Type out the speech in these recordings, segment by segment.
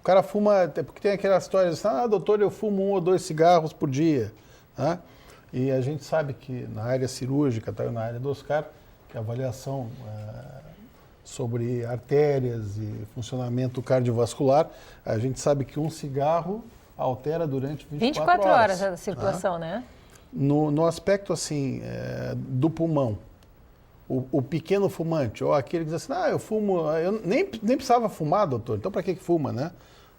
cara fuma, porque tem aquela história assim, doutor, eu fumo 1 ou 2 cigarros por dia, né? E a gente sabe que na área cirúrgica, tá, na área do Oscar, que a avaliação sobre artérias e funcionamento cardiovascular, a gente sabe que um cigarro altera durante 24 horas a circulação, né? No aspecto, assim, do pulmão, o pequeno fumante, ou aquele que diz assim, eu fumo, eu nem precisava fumar, doutor, então para que fuma, né?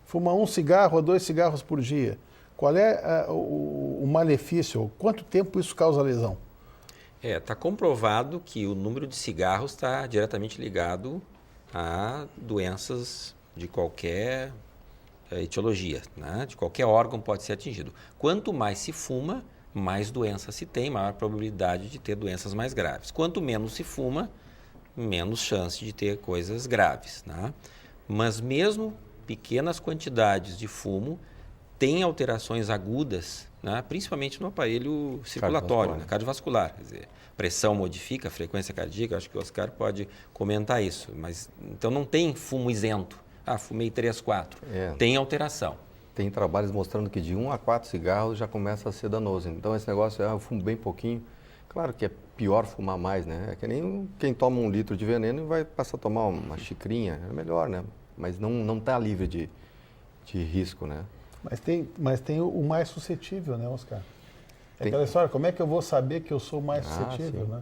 Fuma 1 cigarro ou 2 cigarros por dia. Qual é o malefício, quanto tempo isso causa lesão? Está comprovado que o número de cigarros está diretamente ligado a doenças de qualquer etiologia, né? De qualquer órgão pode ser atingido. Quanto mais se fuma, mais doença se tem, maior probabilidade de ter doenças mais graves. Quanto menos se fuma, menos chance de ter coisas graves, né? Mas mesmo pequenas quantidades de fumo têm alterações agudas, né? Principalmente no aparelho circulatório, cardiovascular. Quer dizer, pressão modifica, a frequência cardíaca, acho que o Oscar pode comentar isso. Mas, então não tem fumo isento. Fumei 3, 4. Tem alteração. Tem trabalhos mostrando que de 1 a 4 cigarros já começa a ser danoso. Então esse negócio, eu fumo bem pouquinho. Claro que é pior fumar mais, né? É que nem quem toma 1 litro de veneno e vai passar a tomar uma xicrinha. É melhor, né? Mas não está livre de risco, né? Mas tem o mais suscetível, né, Oscar? Aquela história, como é que eu vou saber que eu sou mais suscetível, né?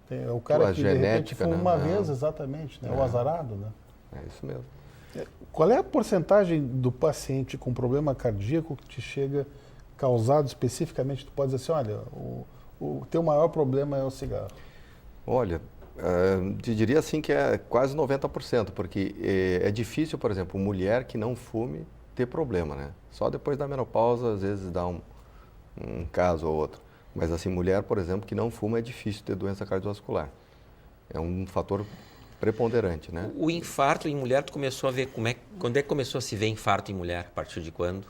Tem o cara que de repente fuma uma vez, exatamente, né? O azarado, né? É isso mesmo. Qual é a porcentagem do paciente com problema cardíaco que te chega causado especificamente? Tu pode dizer assim, olha, o teu maior problema é o cigarro. Olha, eu diria assim que é quase 90%, porque é difícil, por exemplo, mulher que não fume ter problema, né? Só depois da menopausa, às vezes dá um caso ou outro. Mas assim, mulher, por exemplo, que não fuma, é difícil ter doença cardiovascular. É um fator preponderante, né? O infarto em mulher, tu começou a ver quando é que começou a se ver infarto em mulher? A partir de quando?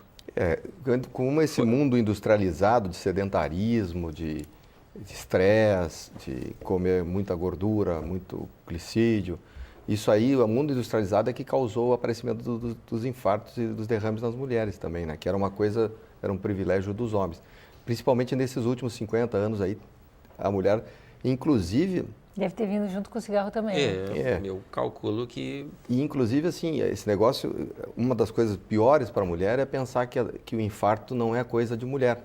Como esse mundo industrializado de sedentarismo, de estresse, de comer muita gordura, muito glicídio, isso aí, o mundo industrializado é que causou o aparecimento dos infartos e dos derrames nas mulheres também, né? Que era era um privilégio dos homens. Principalmente nesses últimos 50 anos aí, a mulher, inclusive... Deve ter vindo junto com o cigarro também. Eu calculo que... E, inclusive, assim, esse negócio, uma das coisas piores para a mulher é pensar que o infarto não é coisa de mulher.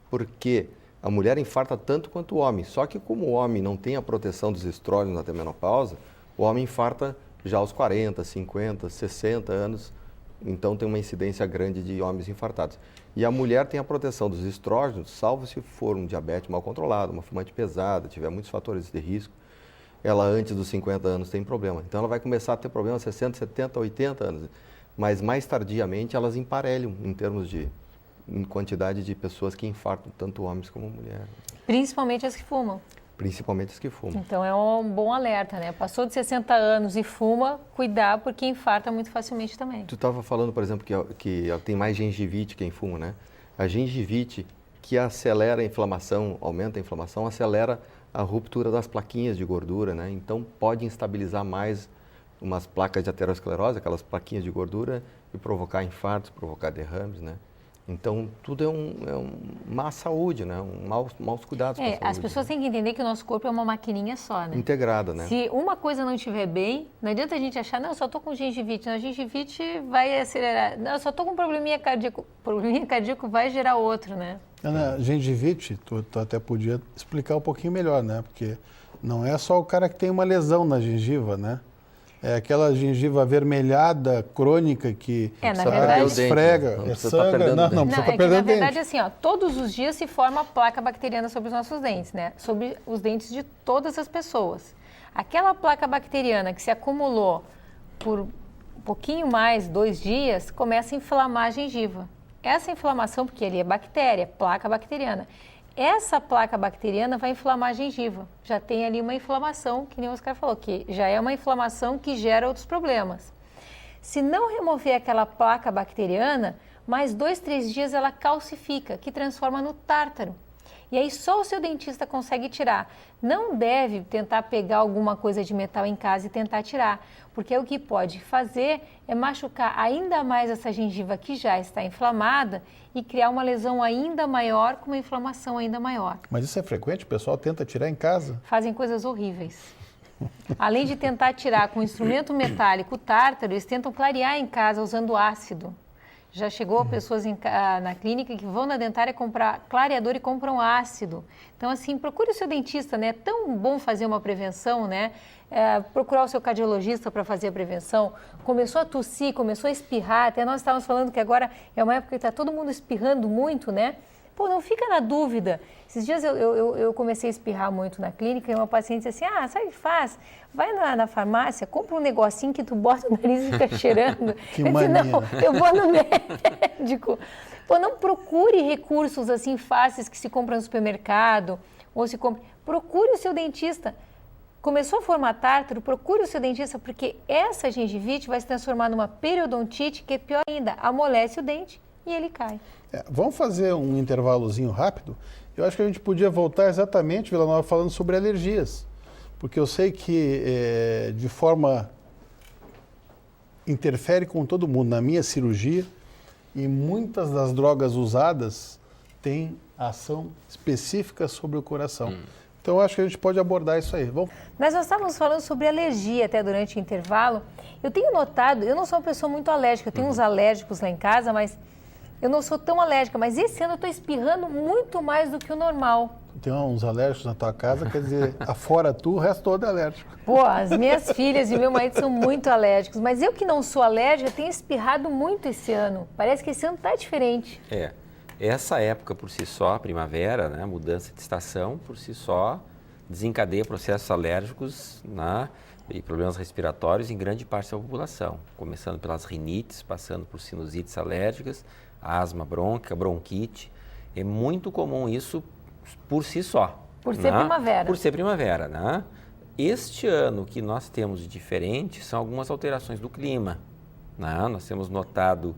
Porque a mulher infarta tanto quanto o homem. Só que como o homem não tem a proteção dos estrógenos até a menopausa, o homem infarta já aos 40, 50, 60 anos. Então, tem uma incidência grande de homens infartados. E a mulher tem a proteção dos estrógenos, salvo se for um diabetes mal controlado, uma fumante pesada, tiver muitos fatores de risco. Ela, antes dos 50 anos, tem problema. Então, ela vai começar a ter problema aos 60, 70, 80 anos. Mas, mais tardiamente, elas emparelham em quantidade de pessoas que infartam, tanto homens como mulheres. Principalmente as que fumam. Principalmente as que fumam. Então, é um bom alerta, né? Passou de 60 anos e fuma, cuidar, porque infarta muito facilmente também. Tu estava falando, por exemplo, que tem mais gengivite quem fuma, né? A gengivite, que acelera a inflamação, aumenta a inflamação, acelera a ruptura das plaquinhas de gordura, né? Então, pode instabilizar mais umas placas de aterosclerose, aquelas plaquinhas de gordura, e provocar infartos, provocar derrames, né? Então, tudo é má saúde, né? Maus cuidados com a saúde. As pessoas têm que entender que o nosso corpo é uma maquininha só, né? Integrada, né? Se uma coisa não estiver bem, não adianta a gente achar, não, eu só estou com gengivite. Não, a gengivite vai acelerar. Não, eu só estou com probleminha cardíaco. Probleminha cardíaco vai gerar outro, né? Ana, gengivite, tu até podia explicar um pouquinho melhor, né? Porque não é só o cara que tem uma lesão na gengiva, né? É aquela gengiva avermelhada, crônica, que na verdade, esfrega, sangra. Não precisa estar perdendo na verdade, assim, todos os dias se forma placa bacteriana sobre os nossos dentes, né? Sobre os dentes de todas as pessoas. Aquela placa bacteriana que se acumulou por um pouquinho mais, 2 dias, começa a inflamar a gengiva. Essa inflamação, porque ali é bactéria, placa bacteriana. Essa placa bacteriana vai inflamar a gengiva. Já tem ali uma inflamação, que nem o Oscar falou, que já é uma inflamação que gera outros problemas. Se não remover aquela placa bacteriana, mais 2, 3 dias ela calcifica, que transforma no tártaro. E aí só o seu dentista consegue tirar. Não deve tentar pegar alguma coisa de metal em casa e tentar tirar, porque o que pode fazer é machucar ainda mais essa gengiva que já está inflamada e criar uma lesão ainda maior com uma inflamação ainda maior. Mas isso é frequente? O pessoal tenta tirar em casa? Fazem coisas horríveis. Além de tentar tirar com um instrumento metálico tártaro, eles tentam clarear em casa usando ácido. Já chegou pessoas na clínica que vão na dentária comprar clareador e compram ácido. Então, assim, procure o seu dentista, né? É tão bom fazer uma prevenção, né? Procurar o seu cardiologista para fazer a prevenção. Começou a tossir, começou a espirrar. Até nós estávamos falando que agora é uma época que está todo mundo espirrando muito, né? Pô, não fica na dúvida. Esses dias eu comecei a espirrar muito na clínica e uma paciente disse assim, sabe o que faz? Vai na farmácia, compra um negocinho que tu bota no nariz e fica cheirando. Que eu mania. disse, não, eu vou no médico. Pô, não procure recursos assim fáceis que se compram no supermercado ou se compra. Procure o seu dentista. Começou a formar tártaro, procure o seu dentista, porque essa gengivite vai se transformar numa periodontite, que é pior ainda, amolece o dente e ele cai. Vamos fazer um intervalozinho rápido? Eu acho que a gente podia voltar exatamente, Vila Nova, falando sobre alergias. Porque eu sei que de forma interfere com todo mundo. Na minha cirurgia, e muitas das drogas usadas têm ação específica sobre o coração. Então, eu acho que a gente pode abordar isso aí. Vamos? Nós estávamos falando sobre alergia até durante o intervalo. Eu tenho notado, eu não sou uma pessoa muito alérgica, eu tenho uns alérgicos lá em casa, mas eu não sou tão alérgica. Mas esse ano eu estou espirrando muito mais do que o normal. Tem uns alérgicos na tua casa, quer dizer, afora tu, o resto todo é alérgico. Pô, as minhas filhas e meu marido são muito alérgicos, mas eu que não sou alérgica tenho espirrado muito esse ano. Parece que esse ano está diferente. Essa época por si só, primavera, né, mudança de estação, por si só, desencadeia processos alérgicos, né, e problemas respiratórios em grande parte da população, começando pelas rinites, passando por sinusites alérgicas, asma brônquica, bronquite. É muito comum isso por si só. Por ser primavera. Por ser primavera, né? Este ano, o que nós temos de diferente são algumas alterações do clima, né? Nós temos notado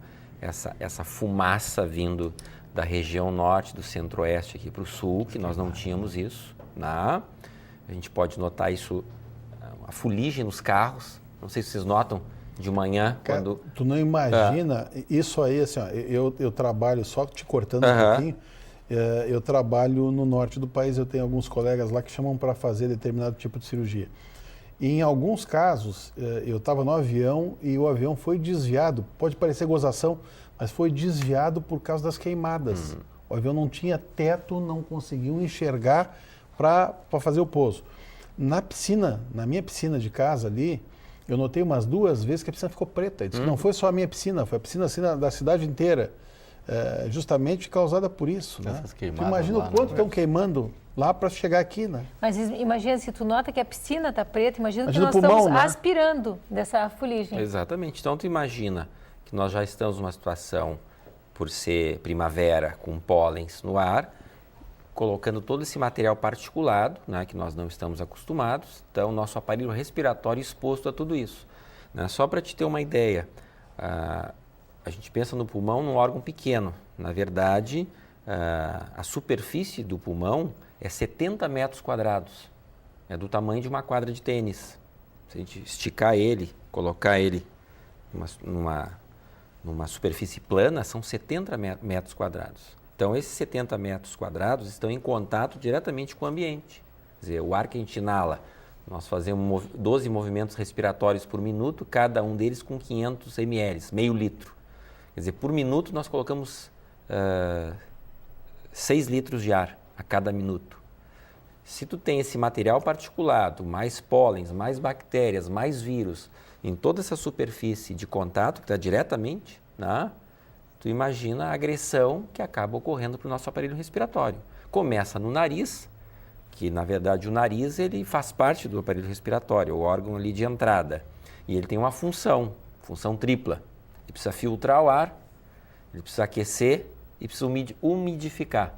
essa fumaça vindo da região norte, do centro-oeste aqui para o sul, que nós não tínhamos isso, né? A gente pode notar isso, a fuligem nos carros, não sei se vocês notam de manhã. Cara, quando... Tu não imagina, isso aí, assim, ó, eu trabalho, só te cortando um pouquinho, eu trabalho no norte do país, eu tenho alguns colegas lá que chamam para fazer determinado tipo de cirurgia. E em alguns casos, eu estava no avião e o avião foi desviado, pode parecer gozação, mas foi desviado por causa das queimadas. O avião não tinha teto, não conseguiu enxergar para fazer o pouso. Na piscina, na minha piscina de casa ali, eu notei umas 2 vezes que a piscina ficou preta. Disse que não foi só a minha piscina, foi a piscina assim, da cidade inteira. Justamente causada por isso. Né? Tu imagina o quanto estão queimando lá para chegar aqui, né? Mas imagina, se tu nota que a piscina está preta, imagina que o nós pulmão, estamos né? aspirando dessa fuligem. Exatamente. Então, tu imagina que nós já estamos numa situação, por ser primavera, com pólens no ar, colocando todo esse material particulado, né, que nós não estamos acostumados, então nosso aparelho respiratório exposto a tudo isso. Né? Só para te ter uma ideia, a gente pensa no pulmão num órgão pequeno. Na verdade, a superfície do pulmão é 70 metros quadrados. É do tamanho de uma quadra de tênis. Se a gente esticar ele, colocar ele numa superfície plana, são 70 metros quadrados. Então, esses 70 metros quadrados estão em contato diretamente com o ambiente. Quer dizer, o ar que a gente inala, nós fazemos 12 movimentos respiratórios por minuto, cada um deles com 500 ml, meio litro. Quer dizer, por minuto nós colocamos 6 litros de ar a cada minuto. Se tu tem esse material particulado, mais pólens, mais bactérias, mais vírus, em toda essa superfície de contato, que está diretamente, né, tu imagina a agressão que acaba ocorrendo para o nosso aparelho respiratório. Começa no nariz, que na verdade o nariz ele faz parte do aparelho respiratório, o órgão ali de entrada. E ele tem uma função tripla. Ele precisa filtrar o ar, ele precisa aquecer e precisa umidificar,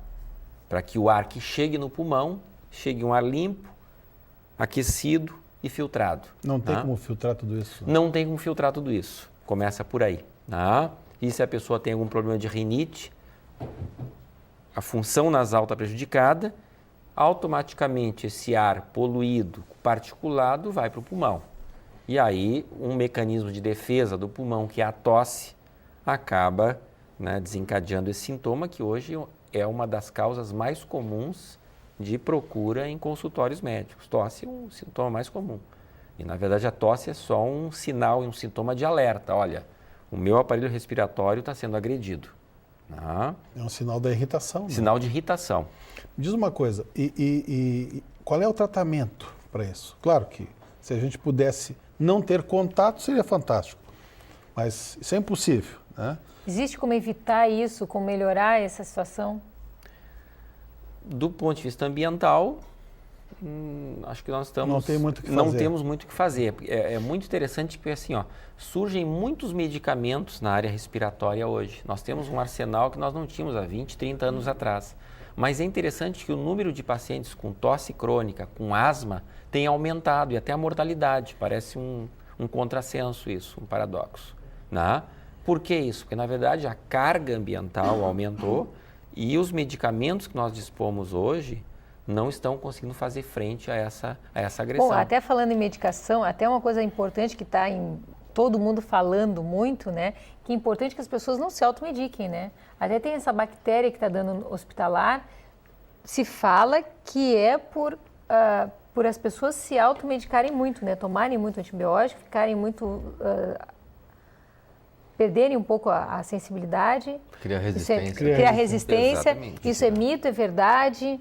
para que o ar que chegue no pulmão chegue um ar limpo, aquecido e filtrado. Não tem como filtrar tudo isso? Não tem como filtrar tudo isso. Começa por aí. E se a pessoa tem algum problema de rinite, a função nasal está prejudicada, automaticamente esse ar poluído, particulado, vai para o pulmão. E aí, um mecanismo de defesa do pulmão, que é a tosse, acaba, né, desencadeando esse sintoma, que hoje é uma das causas mais comuns de procura em consultórios médicos. Tosse é um sintoma mais comum. E, na verdade, a tosse é só um sinal e um sintoma de alerta. Olha, o meu aparelho respiratório está sendo agredido. É um sinal da irritação. Né? Sinal de irritação. Me diz uma coisa, e qual é o tratamento para isso? Claro que se a gente pudesse não ter contato, seria fantástico. Mas isso é impossível, né? Existe como evitar isso, como melhorar essa situação? Do ponto de vista ambiental, acho que nós estamos... Não tem muito o que fazer. Não temos muito o que fazer. É muito interessante porque, assim, surgem muitos medicamentos na área respiratória hoje. Nós temos um arsenal que nós não tínhamos há 20, 30 anos atrás. Mas é interessante que o número de pacientes com tosse crônica, com asma, tem aumentado e até a mortalidade. Parece um contrassenso isso, um paradoxo. Né? Por que isso? Porque, na verdade, a carga ambiental aumentou e os medicamentos que nós dispomos hoje não estão conseguindo fazer frente a essa agressão. Bom, até falando em medicação, até uma coisa importante que está em todo mundo falando muito, né? Que é importante que as pessoas não se automediquem, né? Até tem essa bactéria que está dando no hospitalar, se fala que é por as pessoas se automedicarem muito, né? Tomarem muito antibiótico, ficarem muito... perderem um pouco a sensibilidade. Criar resistência. Criar resistência. Exatamente. Isso é mito, é verdade?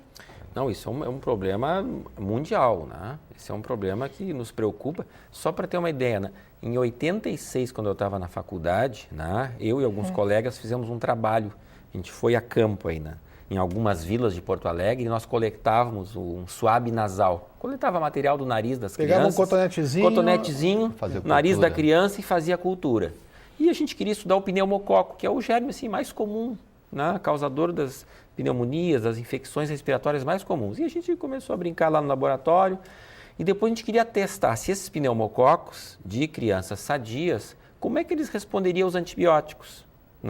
Não, isso é um problema mundial, né? Esse é um problema que nos preocupa. Só para ter uma ideia, né? Em 86, quando eu estava na faculdade, né? Eu e alguns colegas fizemos um trabalho. A gente foi a campo aí, né? Em algumas vilas de Porto Alegre e nós coletávamos um suave nasal. Coletava material do nariz das crianças. Pegava um cotonetezinho, nariz da criança e fazia cultura. E a gente queria estudar o pneumococo, que é o germe assim, mais comum, né? Causador das pneumonias, das infecções respiratórias mais comuns. E a gente começou a brincar lá no laboratório e depois a gente queria testar se esses pneumococos de crianças sadias, como é que eles responderiam aos antibióticos.